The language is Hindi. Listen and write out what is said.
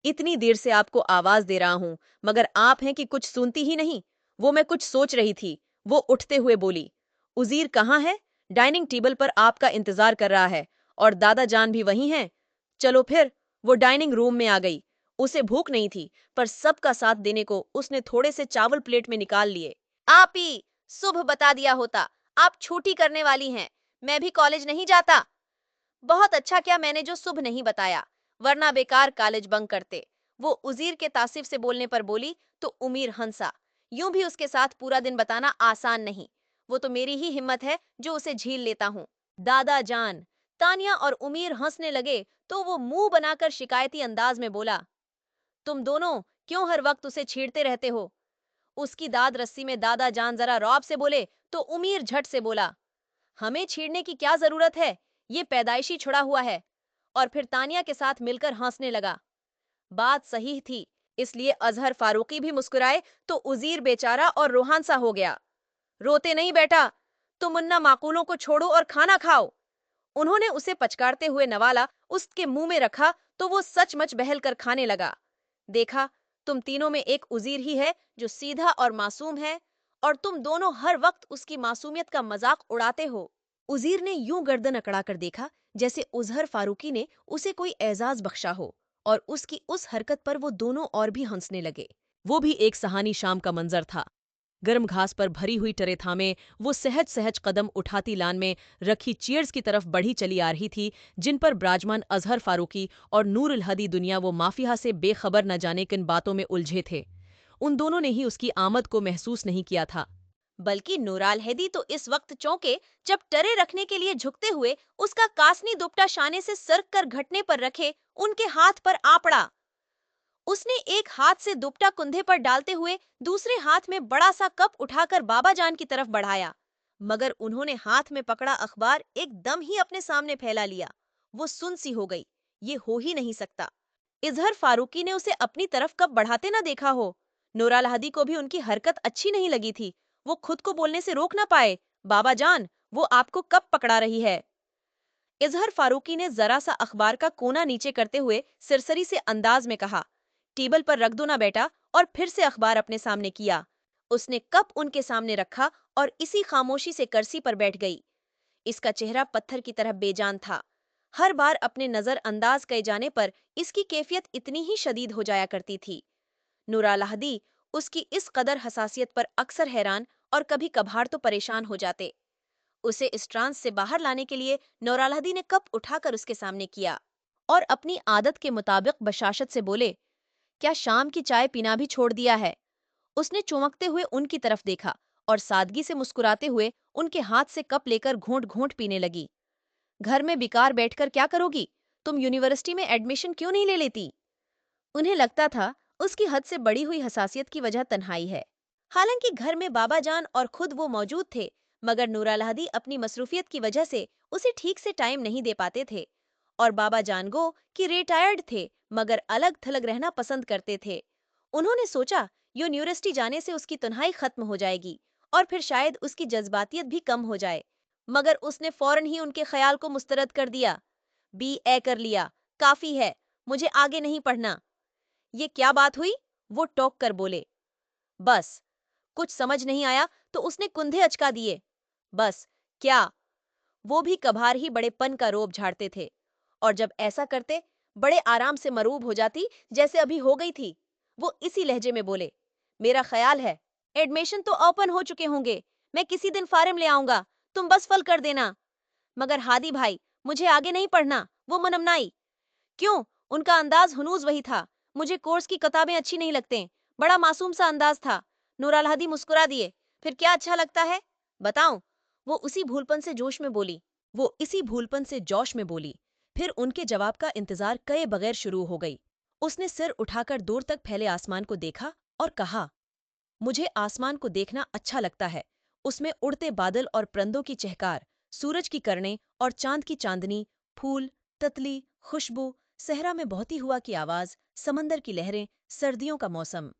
इतनी देर से आपको आवाज दे रहा हूं, मगर आप हैं कि कुछ सुनती ही नहीं। वो मैं कुछ सोच रही थी। वो उठते हुए बोली, उजीर कहाँ है? डाइनिंग टेबल पर आपका इंतजार कर रहा है। और दादा जान भी वहीं हैं। चलो फिर। वो डाइनिंग रूम में आ गई। उसे भूख नहीं थी, पर सबका साथ देने को उसने थोड़े से चावल प्लेट में निकाल लिए। आप ही सुबह बता दिया होता। आप छुट्टी करने वाली हैं। मैं भी कॉलेज नहीं जाता। बहुत अच्छा क्या मैंने जो सुबह नहीं बताया, वरना बेकार कॉलेज बंक करते। वो उजीर के तासिफ से बोलने पर बोली तो उमीर हंसा। यूं भी उसके साथ पूरा दिन बताना आसान नहीं। वो तो मेरी ही हिम्मत है जो उसे झील लेता हूँ। दादा जान। तानिया और उमीर हंसने लगे तो वो मुंह बनाकर शिकायती अंदाज में बोला, तुम दोनों क्यों हर वक्त उसे छेड़ते रहते हो? उसकी दाद रस्सी में दादा जान जरा रौब से बोले तो उमीर झट से बोला, हमें छेड़ने की क्या जरूरत है? ये पैदाइशी छुड़ा हुआ है। और फिर तानिया के साथ मिलकर हंसने लगा। बात सही थी, इसलिए अजहर फारूकी भी मुस्कुराए तो उजीर बेचारा और रूहान सा हो गया। रोते नहीं बेटा, तुम मुन्ना माकूलों को छोड़ो और खाना खाओ। उन्होंने उसे पचकारते हुए नवाला उसके मुंह में रखा तो वो सचमच बहल कर खाने लगा। देखा, तुम तीनों में एक उजीर ही है जो सीधा और मासूम है, और तुम दोनों हर वक्त उसकी मासूमियत का मजाक उड़ाते हो। उजीर ने यूं गर्दन अकड़ाकर देखा जैसे उजहर फारूकी ने उसे कोई एजाज बख्शा हो, और उसकी उस हरकत पर वो दोनों और भी हंसने लगे। वो भी एक सहानी शाम का मंजर था। गर्म घास पर भरी हुई टरे थामे वो सहज सहज कदम उठाती लान में रखी चेयर्स की तरफ बढ़ी चली आ रही थी, जिन पर ब्राजमान अजहर फारूकी और नूर उल हदी दुनिया वो माफिया से बेखबर न जाने किन बातों में उलझे थे। उन दोनों ने ही उसकी आमद को महसूस नहीं किया था। बल्कि नूराल हैदी तो इस वक्त चौंके जब टरे रखने के लिए झुकते हुए उसका कासनी दुपट्टा शाने से सरक कर घटने पर रखे उनके हाथ पर आ पड़ा। उसने एक हाथ से दुपट्टा कुंधे पर डालते हुए दूसरे हाथ में बड़ा सा कप उठाकर बाबा जान की तरफ बढ़ाया, मगर उन्होंने हाथ में पकड़ा अखबार एकदम ही अपने सामने फैला लिया। वो सुन सी हो गई, ये हो ही नहीं सकता। इजहर फारूकी ने उसे अपनी तरफ कब बढ़ाते ना देखा हो। नूराल हादी को भी उनकी हरकत अच्छी नहीं लगी थी। वो खुद को बोलने से रोक ना पाए, बाबा जान, वो आपको कब पकड़ा रही है? इजहर फारूकी ने जरा सा अखबार का कोना नीचे करते हुए सिरसरी से अंदाज में कहा, टेबल पर रख दो ना बेटा। और फिर से अखबार अपने सामने किया। उसने कप उनके सामने रखा और इसी खामोशी से कुर्सी पर बैठ गई। इसका चेहरा पत्थर की तरह बेजान था। हर बार अपने नजर अंदाज किए जाने पर इसकी कैफियत इतनी ही शदीद हो जाया करती थी। नूराल हदी उसकी इस कदर हसासियत पर अक्सर हैरान और कभी कभार तो परेशान हो जाते। उसे इस ट्रांस से बाहर लाने के लिए नौरालहदी ने कप उठाकर उसके सामने किया और अपनी आदत के मुताबिक बशाशत से बोले, क्या शाम की चाय पीना भी छोड़ दिया है? उसने चौंकते हुए उनकी तरफ देखा और सादगी से मुस्कुराते हुए उनके हाथ से कप लेकर घोंट घोंट पीने लगी। घर में बेकार बैठकर क्या करोगी? तुम यूनिवर्सिटी में एडमिशन क्यों नहीं ले लेती? उन्हें लगता था उसकी हद से बढ़ी हुई हसासियत की वजह तन्हाई है। हालांकि घर में बाबा जान और खुद वो मौजूद थे, मगर नूराल हदी अपनी मसरूफियत की वजह से उसे ठीक से टाइम नहीं दे पाते थे। और बाबा जान गो कि रिटायर्ड थे, मगर अलग थलग रहना पसंद करते थे। उन्होंने सोचा यूनिवर्सिटी जाने से उसकी तन्हाई खत्म हो जाएगी और फिर शायद उसकी जज्बातियत भी कम हो जाए। मगर उसने फौरन ही उनके ख्याल को मुस्तरद कर दिया। BA कर लिया, काफी है, मुझे आगे नहीं पढ़ना। ये क्या बात हुई? वो टोक कर बोले। बस। कुछ समझ नहीं आया तो उसने कुंधे अचका दिए। बस। क्या? वो भी कभार ही बड़ेपन का रोब झाड़ते थे, और जब ऐसा करते बड़े आराम से मरूब हो जाती, जैसे अभी हो गई थी। वो इसी लहजे में बोले, मेरा ख्याल है एडमिशन तो ओपन हो चुके होंगे, मैं किसी दिन फार्म ले आऊंगा, तुम बस फल कर देना। मगर हादी भाई, मुझे आगे नहीं पढ़ना, वो मनमनाई। क्यों? उनका अंदाज हनूज वही था। मुझे कोर्स की किताबें अच्छी नहीं लगते। बड़ा मासूम सा अंदाज था। नूराल हदी मुस्कुरा दिए। फिर क्या अच्छा लगता है? बताऊं? वो उसी भूलपन से जोश में बोली। वो इसी भूलपन से जोश में बोली। फिर उनके जवाब का इंतजार कए बगैर शुरू हो गई। उसने सिर उठाकर दूर तक फैले आसमान को देखा और कहा, मुझे आसमान को देखना अच्छा लगता है। उसमें उड़ते बादल और परंदों की चहकार, सूरज की किरणें और चांद की चांदनी, फूल, तितली, खुशबू, सहरा में बहती हुआ की आवाज, समंदर की लहरें, सर्दियों का मौसम।